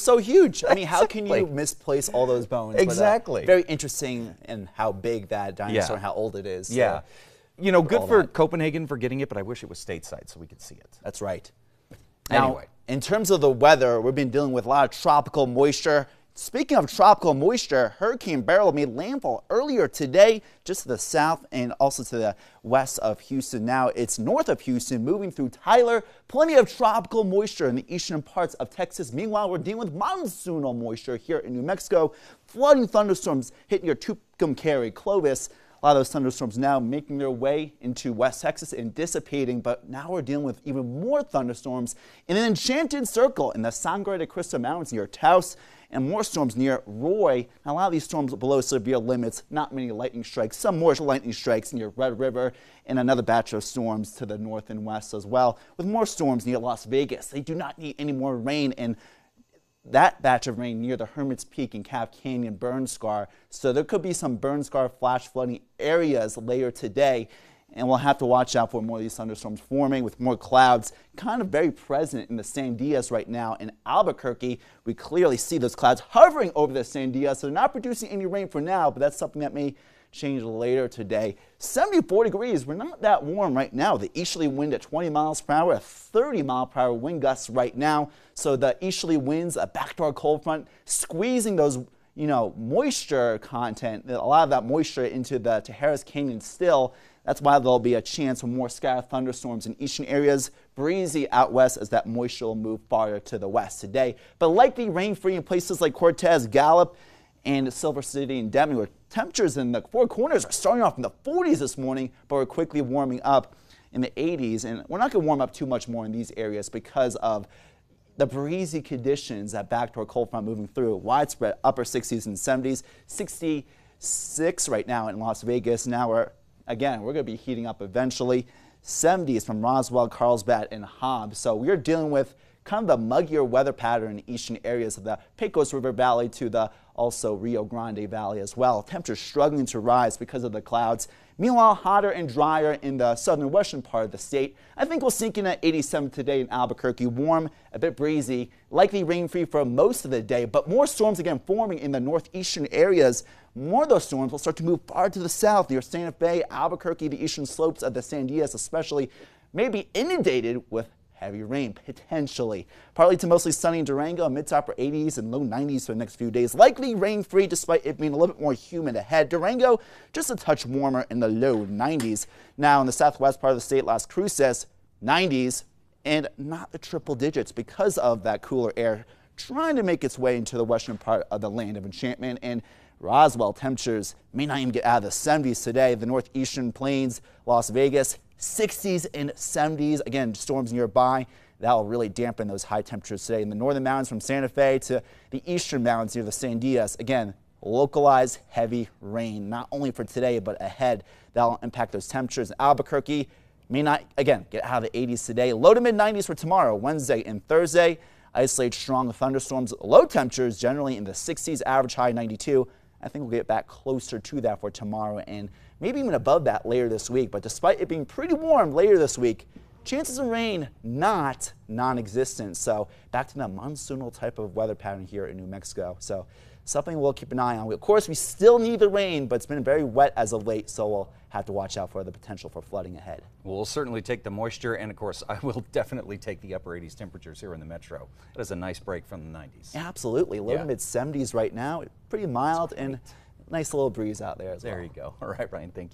so huge. I mean, how Exactly. can you misplace all those bones? Exactly. But, very interesting in how big that dinosaur and how old it is. Yeah. So, you know, good for Copenhagen for getting it, but I wish it was stateside so we could see it. that's right. Now, Anyway. in terms of the weather, we've been dealing with a lot of tropical moisture. Speaking of tropical moisture, Hurricane Beryl made landfall earlier today, just to the south and also to the west of Houston. Now it's north of Houston, moving through Tyler. Plenty of tropical moisture in the eastern parts of Texas. Meanwhile, we're dealing with monsoonal moisture here in New Mexico. Flooding thunderstorms hitting your Tucumcari, Clovis. A lot of those thunderstorms now making their way into West Texas and dissipating, but now we're dealing with even more thunderstorms in an enchanted circle in the Sangre de Cristo Mountains near Taos, and more storms near Roy. Now, a lot of these storms below severe limits, not many lightning strikes, some more lightning strikes near Red River, and another batch of storms to the north and west as well, with more storms near Las Vegas. They do not need any more rain, and that batch of rain near the Hermit's Peak and Calf Canyon burn scar. So there could be some burn scar flash flooding areas later today. And we'll have to watch out for more of these thunderstorms forming with more clouds kind of very present in the San Diaz right now. In Albuquerque, we clearly see those clouds hovering over the San Diaz. So they're not producing any rain for now, but that's something that may change later today. 74 degrees. We're not that warm right now. The easterly wind at 20 miles per hour, a 30-mile-per-hour wind gusts right now. So the easterly winds, a backdoor cold front, squeezing those moisture content, a lot of that moisture into the Tejares Canyon still. That's why there'll be a chance for more scattered thunderstorms in eastern areas, breezy out west as that moisture will move farther to the west today. But likely rain-free in places like Cortez, Gallup, and Silver City and Denver, where temperatures in the Four Corners are starting off in the 40s this morning, but we're quickly warming up in the 80s. And we're not going to warm up too much more in these areas because of the breezy conditions, that backdoor cold front moving through. Widespread upper 60s and 70s, 66 right now in Las Vegas. Now we're going to be heating up eventually. 70s from Roswell, Carlsbad, and Hobbs. So we're dealing with kind of the muggier weather pattern in eastern areas of the Pecos River Valley to the also Rio Grande Valley as well. Temperatures struggling to rise because of the clouds. Meanwhile, hotter and drier in the southern western part of the state. I think we'll sink in at 87 today in Albuquerque. Warm, a bit breezy, likely rain-free for most of the day, but more storms again forming in the northeastern areas. More of those storms will start to move far to the south near Santa Fe, Albuquerque, the eastern slopes of the San Diaz especially, may be inundated with heavy rain, potentially. Partly to mostly sunny in Durango, mid to upper 80s and low 90s for the next few days. Likely rain-free despite it being a little bit more humid ahead. Durango, just a touch warmer in the low 90s. Now in the southwest part of the state, Las Cruces, 90s, and not the triple digits because of that cooler air trying to make its way into the western part of the land of enchantment. And Roswell, temperatures may not even get out of the 70s today. The northeastern plains, Las Vegas, 60s and 70s. Again, storms nearby. That will really dampen those high temperatures today. In the northern mountains from Santa Fe to the eastern mountains near the San Diaz. Again, localized heavy rain, not only for today, but ahead. That will impact those temperatures. Albuquerque may not, again, get out of the 80s today. Low to mid 90s for tomorrow, Wednesday and Thursday. Isolated strong thunderstorms. Low temperatures generally in the 60s, average high 92. I think we'll get back closer to that for tomorrow and maybe even above that later this week. But despite it being pretty warm later this week, chances of rain not non-existent. So back to the monsoonal type of weather pattern here in New Mexico. So something we'll keep an eye on. Of course, we still need the rain, but it's been very wet as of late, so we'll have to watch out for the potential for flooding ahead. We'll certainly take the moisture, and of course, I will definitely take the upper 80s temperatures here in the metro. That is a nice break from the 90s. Absolutely. Low to mid 70s right now. Pretty mild and nice little breeze out there as well. There you go. All right, Ryan, thank you.